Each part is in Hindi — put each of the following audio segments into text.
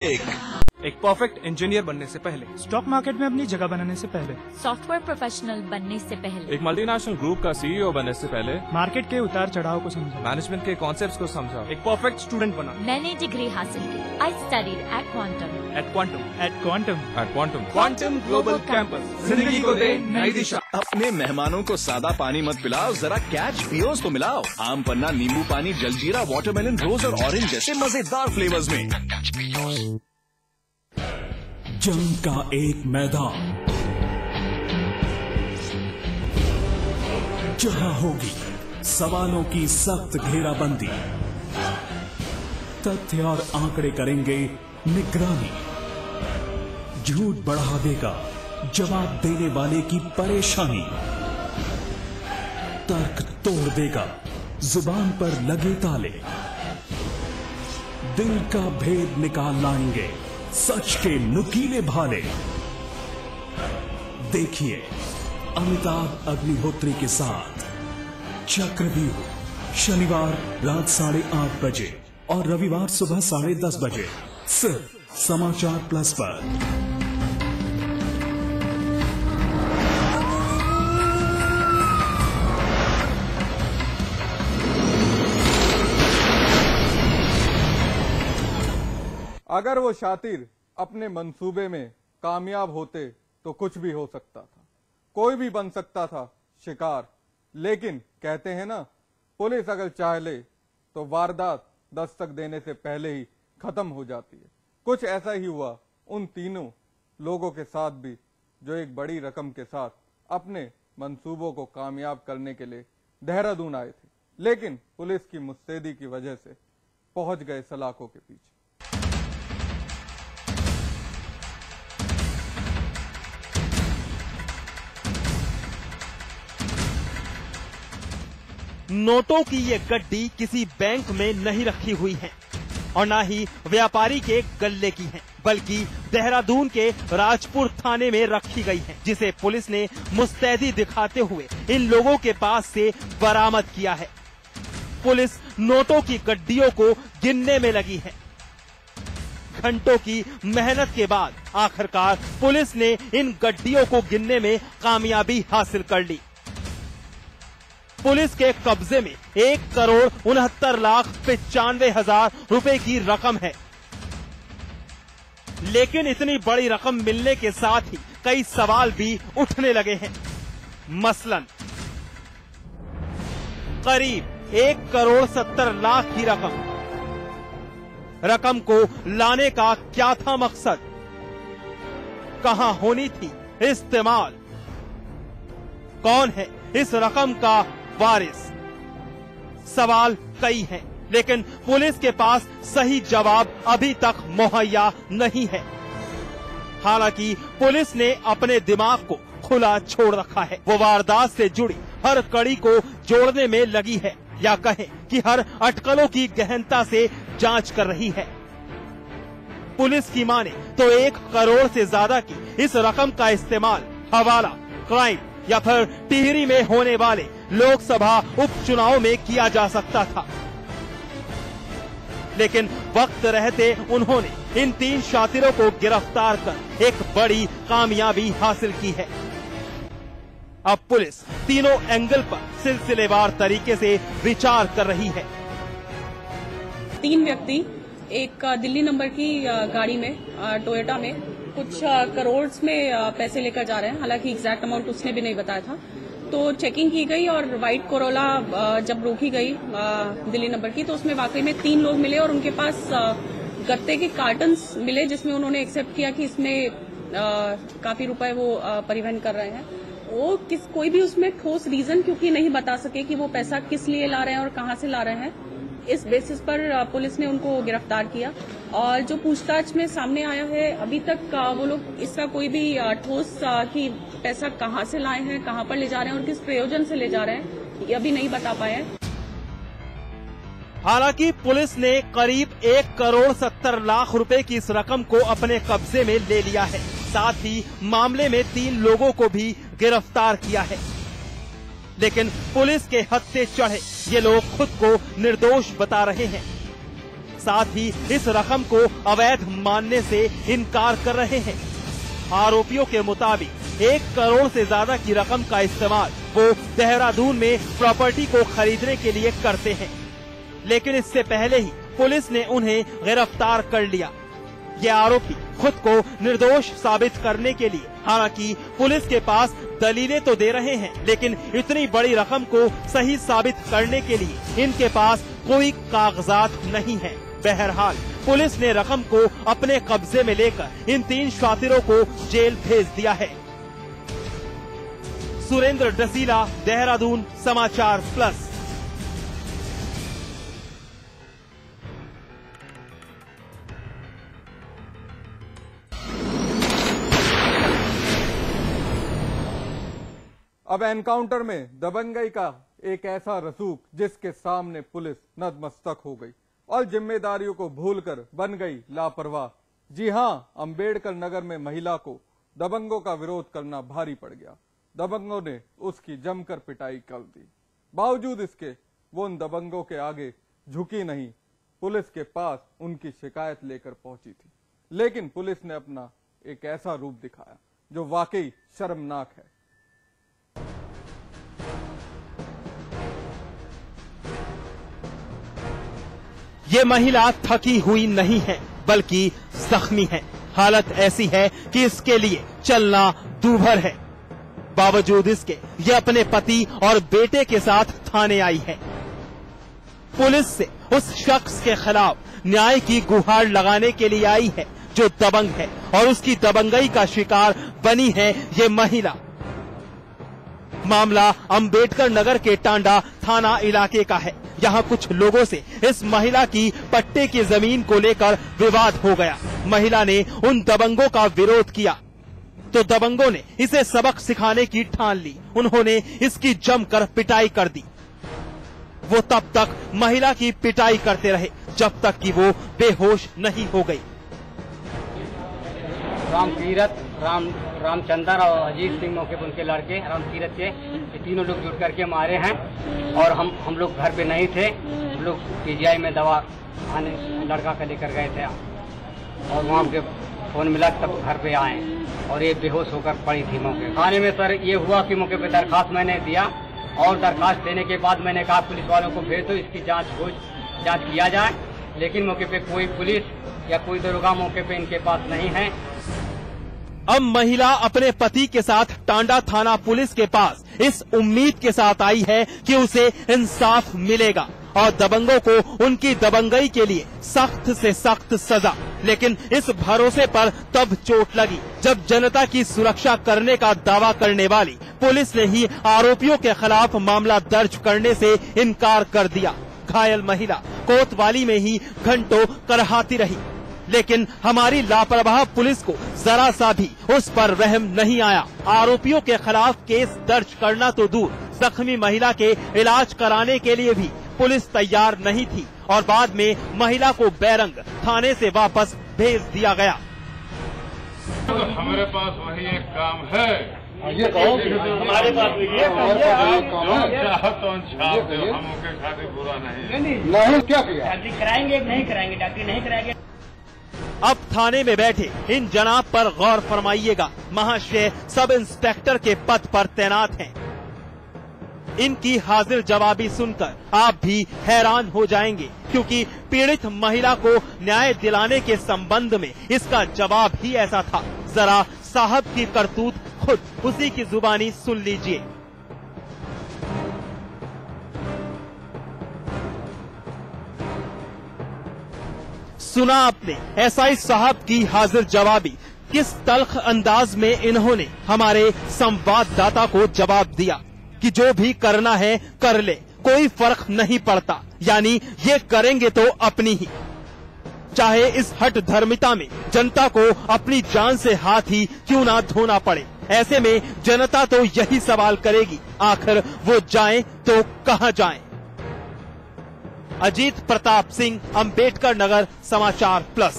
एक परफेक्ट इंजीनियर बनने से पहले, स्टॉक मार्केट में अपनी जगह बनाने से पहले, सॉफ्टवेयर प्रोफेशनल बनने से पहले, एक मल्टीनेशनल ग्रुप का सीईओ बनने से पहले, मार्केट के उतार चढ़ाव को समझा, मैनेजमेंट के कॉन्सेप्ट्स को समझा, एक परफेक्ट स्टूडेंट बना। मैंने डिग्री हासिल की। I studied at quantum global campus. जिंदगी को दे नई दिशा। अपने मेहमानों को सादा पानी मत पिलाओ, जरा कैच पियोज तो मिलाओ। आम पन्ना, नींबू पानी, जलजीरा, वाटरमेलन, रोज और ऑरेंज जैसे मजेदार फ्लेवर्स में। जंग का एक मैदान जहां होगी सवालों की सख्त घेराबंदी, तथ्य और आंकड़े करेंगे निगरानी, झूठ बढ़ा देगा जवाब देने वाले की परेशानी, तर्क तोड़ देगा जुबान पर लगे ताले, दिल का भेद निकाल लाएंगे सच के नुकीले भाले। देखिए अमिताभ अग्निहोत्री के साथ चक्रव्यूह, शनिवार रात 8:30 बजे और रविवार सुबह 10:30 बजे सिर्फ समाचार प्लस पर। अगर वो शातिर अपने मंसूबे में कामयाब होते तो कुछ भी हो सकता था, कोई भी बन सकता था शिकार। लेकिन कहते हैं ना, पुलिस अगर चाह ले तो वारदात दस्तक देने से पहले ही खत्म हो जाती है। कुछ ऐसा ही हुआ उन तीनों लोगों के साथ भी, जो एक बड़ी रकम के साथ अपने मंसूबों को कामयाब करने के लिए देहरादून आए थे, लेकिन पुलिस की मुस्तैदी की वजह से पहुंच गए सलाखों के पीछे। नोटों की ये गड्डी किसी बैंक में नहीं रखी हुई है और ना ही व्यापारी के गल्ले की है, बल्कि देहरादून के राजपुर थाने में रखी गई है, जिसे पुलिस ने मुस्तैदी दिखाते हुए इन लोगों के पास से बरामद किया है। पुलिस नोटों की गड्डियों को गिनने में लगी है। घंटों की मेहनत के बाद आखिरकार पुलिस ने इन गड्डियों को गिनने में कामयाबी हासिल कर ली। पुलिस के कब्जे में 1,69,95,000 रुपए की रकम है, लेकिन इतनी बड़ी रकम मिलने के साथ ही कई सवाल भी उठने लगे हैं। मसलन करीब 1,70,00,000 की रकम को लाने का क्या था मकसद? कहां होनी थी इस्तेमाल? कौन है इस रकम का वारिस? सवाल कई हैं, लेकिन पुलिस के पास सही जवाब अभी तक मुहैया नहीं है। हालांकि पुलिस ने अपने दिमाग को खुला छोड़ रखा है। वो वारदात से जुड़ी हर कड़ी को जोड़ने में लगी है, या कहें कि हर अटकलों की गहनता से जांच कर रही है। पुलिस की माने तो 1 करोड़ से ज्यादा की इस रकम का इस्तेमाल हवाला, क्राइम या फिर टिहरी में होने वाले लोकसभा उपचुनाव में किया जा सकता था, लेकिन वक्त रहते उन्होंने इन 3 शातिरों को गिरफ्तार कर एक बड़ी कामयाबी हासिल की है। अब पुलिस तीनों एंगल पर सिलसिलेवार तरीके से विचार कर रही है। 3 व्यक्ति एक दिल्ली नंबर की गाड़ी में, टोयोटा में, कुछ करोड़ में पैसे लेकर जा रहे हैं। हालांकि एग्जैक्ट अमाउंट उसने भी नहीं बताया था। तो चेकिंग की गई और व्हाइट कोरोला जब रोकी गई दिल्ली नंबर की, तो उसमें वाकई में 3 लोग मिले और उनके पास गत्ते के कार्टन्स मिले, जिसमें उन्होंने एक्सेप्ट किया कि इसमें काफी रुपए वो परिवहन कर रहे हैं। वो कोई भी उसमें ठोस रीजन क्योंकि नहीं बता सके कि वो पैसा किस लिए ला रहे हैं और कहां से ला रहे हैं। इस बेसिस पर पुलिस ने उनको गिरफ्तार किया और जो पूछताछ में सामने आया है, अभी तक वो लोग इसका कोई भी ठोस कि पैसा कहां से लाए हैं, कहां पर ले जा रहे हैं और किस प्रयोजन से ले जा रहे हैं, ये अभी नहीं बता पाए हैं। हालांकि पुलिस ने करीब 1,70,00,000 रुपए की इस रकम को अपने कब्जे में ले लिया है। साथ ही मामले में 3 लोगों को भी गिरफ्तार किया है, लेकिन पुलिस के हत्थे चढ़े ये लोग खुद को निर्दोष बता रहे हैं। साथ ही इस रकम को अवैध मानने से इनकार कर रहे हैं। आरोपियों के मुताबिक 1 करोड़ से ज्यादा की रकम का इस्तेमाल वो देहरादून में प्रॉपर्टी को खरीदने के लिए करते हैं, लेकिन इससे पहले ही पुलिस ने उन्हें गिरफ्तार कर लिया। ये आरोपी खुद को निर्दोष साबित करने के लिए हालांकि पुलिस के पास दलीलें तो दे रहे हैं, लेकिन इतनी बड़ी रकम को सही साबित करने के लिए इनके पास कोई कागजात नहीं है। बहरहाल पुलिस ने रकम को अपने कब्जे में लेकर इन 3 शातिरों को जेल भेज दिया है। सुरेंद्र डसीला, देहरादून समाचार प्लस। अब एनकाउंटर में दबंगई का एक ऐसा रसूख जिसके सामने पुलिस नतमस्तक हो गई और जिम्मेदारियों को भूलकर बन गई लापरवाह। जी हां, अंबेडकर नगर में महिला को दबंगों का विरोध करना भारी पड़ गया। दबंगों ने उसकी जमकर पिटाई कर दी। बावजूद इसके वो उन दबंगों के आगे झुकी नहीं, पुलिस के पास उनकी शिकायत लेकर पहुंची थी। लेकिन पुलिस ने अपना एक ऐसा रूप दिखाया जो वाकई शर्मनाक है। ये महिला थकी हुई नहीं है बल्कि जख्मी है। हालत ऐसी है कि इसके लिए चलना दूभर है। बावजूद इसके ये अपने पति और बेटे के साथ थाने आई है। पुलिस से उस शख्स के खिलाफ न्याय की गुहार लगाने के लिए आई है जो दबंग है और उसकी दबंगई का शिकार बनी है ये महिला। मामला अंबेडकर नगर के टांडा थाना इलाके का है। यहाँ कुछ लोगों से इस महिला की पट्टे की जमीन को लेकर विवाद हो गया। महिला ने उन दबंगों का विरोध किया तो दबंगों ने इसे सबक सिखाने की ठान ली। उन्होंने इसकी जमकर पिटाई कर दी। वो तब तक महिला की पिटाई करते रहे जब तक कि वो बेहोश नहीं हो गई। रामचंद्र और अजीत सिंह मौके पर उनके लड़के रामकीरत के ये तीनों लोग जुट करके मारे हैं और हम लोग घर पे नहीं थे। हम लोग पीजीआई में दवा आने लड़का का लेकर गए थे और वहाँ के फोन मिला तब घर पे आए और ये बेहोश होकर पड़ी थी मौके। थाने में सर ये हुआ कि मौके पे दरखास्त मैंने दिया और दरखास्त देने के बाद मैंने कहा पुलिस वालों को भेज दो, इसकी जाँच किया जाए। लेकिन मौके पे कोई पुलिस या कोई दरोगा मौके पे इनके पास नहीं है। अब महिला अपने पति के साथ टांडा थाना पुलिस के पास इस उम्मीद के साथ आई है कि उसे इंसाफ मिलेगा और दबंगों को उनकी दबंगई के लिए सख्त से सख्त सजा। लेकिन इस भरोसे पर तब चोट लगी जब जनता की सुरक्षा करने का दावा करने वाली पुलिस ने ही आरोपियों के खिलाफ मामला दर्ज करने से इनकार कर दिया। घायल महिला कोतवाली में ही घंटों करहाती रही, लेकिन हमारी लापरवाह पुलिस को जरा सा भी उस पर रहम नहीं आया। आरोपियों के खिलाफ केस दर्ज करना तो दूर, जख्मी महिला के इलाज कराने के लिए भी पुलिस तैयार नहीं थी और बाद में महिला को बैरंग थाने से वापस भेज दिया गया। तो हमारे पास वही एक काम है। ये कहो हमारे पास बुरा नहीं क्या किया कराएंगे नहीं कराएंगे डॉक्टर नहीं कराएंगे। अब थाने में बैठे इन जनाब पर गौर फरमाइएगा। महाशय सब इंस्पेक्टर के पद पर तैनात हैं। इनकी हाजिर जवाबी सुनकर आप भी हैरान हो जाएंगे, क्योंकि पीड़ित महिला को न्याय दिलाने के संबंध में इसका जवाब ही ऐसा था। जरा साहब की करतूत खुद उसी की जुबानी सुन लीजिए। सुना आपने एसआई साहब की हाजिर जवाबी। किस तल्ख अंदाज में इन्होंने हमारे संवाददाता को जवाब दिया कि जो भी करना है कर ले, कोई फर्क नहीं पड़ता। यानी ये करेंगे तो अपनी ही, चाहे इस हट धर्मिता में जनता को अपनी जान से हाथ ही क्यों ना धोना पड़े। ऐसे में जनता तो यही सवाल करेगी, आखिर वो जाएं तो कहां जाएं। अजीत प्रताप सिंह, अंबेडकर नगर, समाचार प्लस।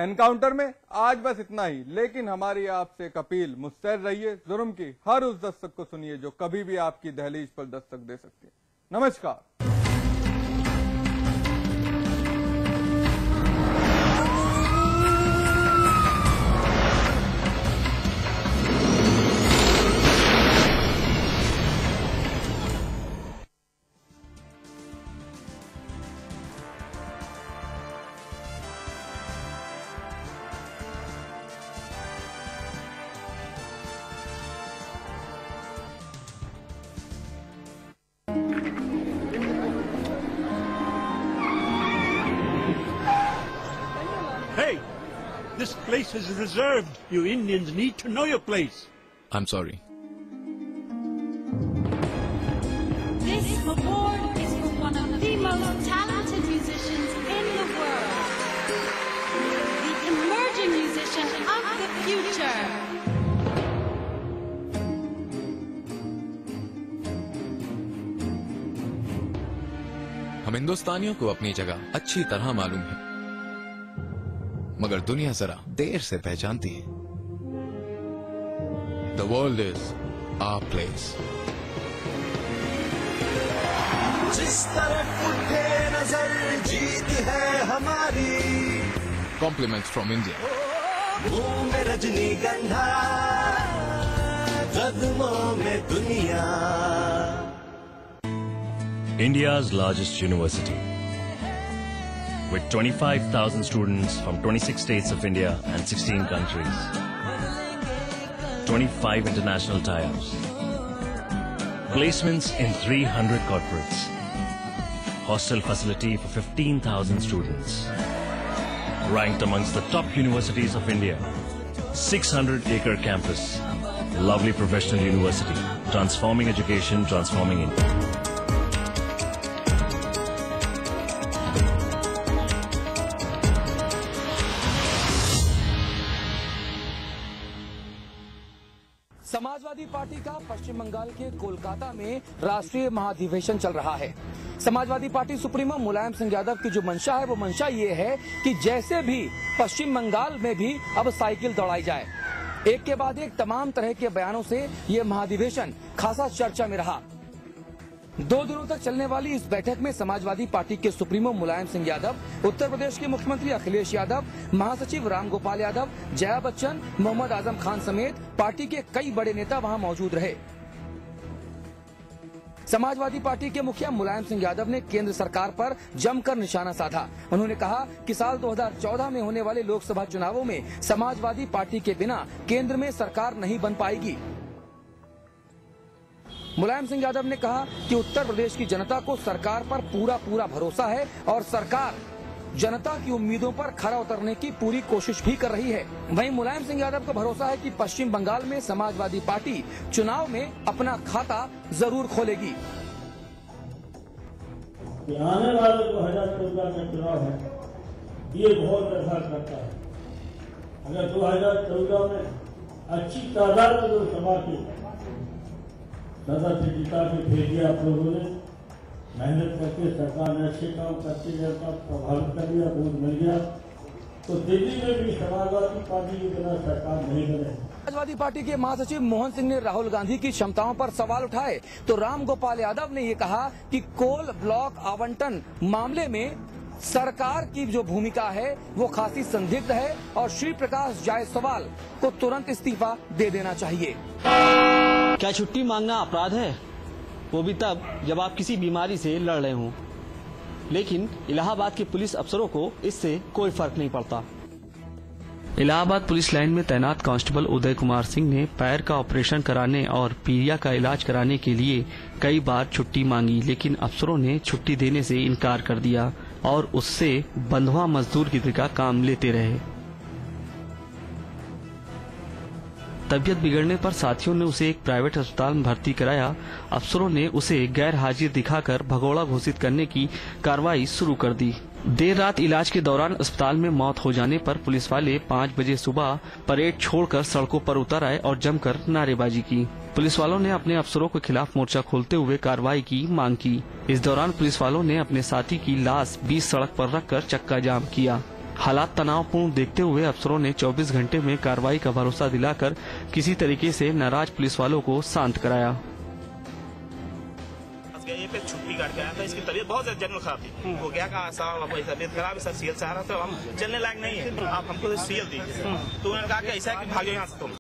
एनकाउंटर में आज बस इतना ही, लेकिन हमारी आपसे एक अपील, मुस्तैद रहिए, जुर्म की हर उस दस्तक को सुनिए जो कभी भी आपकी दहलीज पर दस्तक दे सकती है। नमस्कार। Hey, this place is reserved. You Indians need to know your place. I'm sorry. This award is for one of the most talented musicians in the world. The emerging musician of the future. हम हिंदुस्तानियों को अपनी जगह अच्छी तरह मालूम है, मगर दुनिया जरा देर से पहचानती है। The world is our place. जिस तरफ उठे नजर जीत है हमारी। Compliments from India. मुंह में रजनीगंधा, कदमों में दुनिया। India's largest university, with 25,000 students from 26 states of India and 16 countries. 25 international tie-ups. Placements in 300 corporates. Hostel facility for 15,000 students. Ranked amongst the top universities of India. 600-acre campus. Lovely professional university. Transforming education, transforming India. Samajwadi party का पश्चिम बंगाल के कोलकाता में राष्ट्रीय महाधिवेशन चल रहा है। समाजवादी पार्टी सुप्रीमो मुलायम सिंह यादव की जो मंशा है वो मंशा ये है कि जैसे भी पश्चिम बंगाल में भी अब साइकिल दौड़ाई जाए। एक के बाद एक तमाम तरह के बयानों से ये महाधिवेशन खासा चर्चा में रहा। 2 दिनों तक चलने वाली इस बैठक में समाजवादी पार्टी के सुप्रीमो मुलायम सिंह यादव, उत्तर प्रदेश के मुख्यमंत्री अखिलेश यादव, महासचिव रामगोपाल यादव, जया बच्चन, मोहम्मद आजम खान समेत पार्टी के कई बड़े नेता वहां मौजूद रहे। समाजवादी पार्टी के मुखिया मुलायम सिंह यादव ने केंद्र सरकार पर जमकर निशाना साधा। उन्होंने कहा कि साल 2014 में होने वाले लोकसभा चुनावों में समाजवादी पार्टी के बिना केंद्र में सरकार नहीं बन पाएगी। मुलायम सिंह यादव ने कहा कि उत्तर प्रदेश की जनता को सरकार पर पूरा भरोसा है और सरकार जनता की उम्मीदों पर खरा उतरने की पूरी कोशिश भी कर रही है। वहीं मुलायम सिंह यादव को भरोसा है कि पश्चिम बंगाल में समाजवादी पार्टी चुनाव में अपना खाता जरूर खोलेगी। आने वाले 2014 का चुनाव है, ये बहुत असर करता है। अगर 2014 में अच्छी तादाद में लोग सभा की से जिता के भेजिए, आप लोगों ने मेहनत करके सरकार ने अच्छे काम करके जनता प्रभावित कर दिया, वोट मिल गया, तो दिल्ली में भी समाजवादी पार्टी की बिना सरकार नहीं बने। समाजवादी पार्टी के महासचिव मोहन सिंह ने राहुल गांधी की क्षमताओं पर सवाल उठाए तो रामगोपाल यादव ने ये कहा कि कोल ब्लॉक आवंटन मामले में सरकार की जो भूमिका है वो खासी संदिग्ध है और श्री प्रकाश जायसवाल को तुरंत इस्तीफा दे देना चाहिए। क्या छुट्टी मांगना अपराध है? वो भी तब जब आप किसी बीमारी से लड़ रहे हों। लेकिन इलाहाबाद के पुलिस अफसरों को इससे कोई फर्क नहीं पड़ता। इलाहाबाद पुलिस लाइन में तैनात कांस्टेबल उदय कुमार सिंह ने पैर का ऑपरेशन कराने और पीलिया का इलाज कराने के लिए कई बार छुट्टी मांगी, लेकिन अफसरों ने छुट्टी देने से इनकार कर दिया और उससे बंधुआ मजदूर की तरह काम लेते रहे। तबीयत बिगड़ने पर साथियों ने उसे एक प्राइवेट अस्पताल में भर्ती कराया। अफसरों ने उसे गैर हाजिर दिखाकर भगोड़ा घोषित करने की कार्रवाई शुरू कर दी। देर रात इलाज के दौरान अस्पताल में मौत हो जाने पर पुलिस वाले 5 बजे सुबह परेड छोड़कर सड़कों पर उतर आए और जमकर नारेबाजी की। पुलिस वालों ने अपने अफसरों के खिलाफ मोर्चा खोलते हुए कार्रवाई की मांग की। इस दौरान पुलिस वालों ने अपने साथी की लाश बीच सड़क पर रखकर चक्का जाम किया। हालात तनावपूर्ण देखते हुए अफसरों ने 24 घंटे में कार्रवाई का भरोसा दिलाकर किसी तरीके से नाराज पुलिस वालों को शांत कराया। पे छुट्टी काट के आया था, इसकी तबीयत बहुत ज्यादा जनरल खराब थी। वो क्या कहा साहब तबीयत खराब है सर, सीएल से आ रहा था, हम चलने लायक नहीं है, आप हमको सीएल दीजिए। तो उन्होंने कहा कि ऐसा है कि भागो यहाँ से तुम।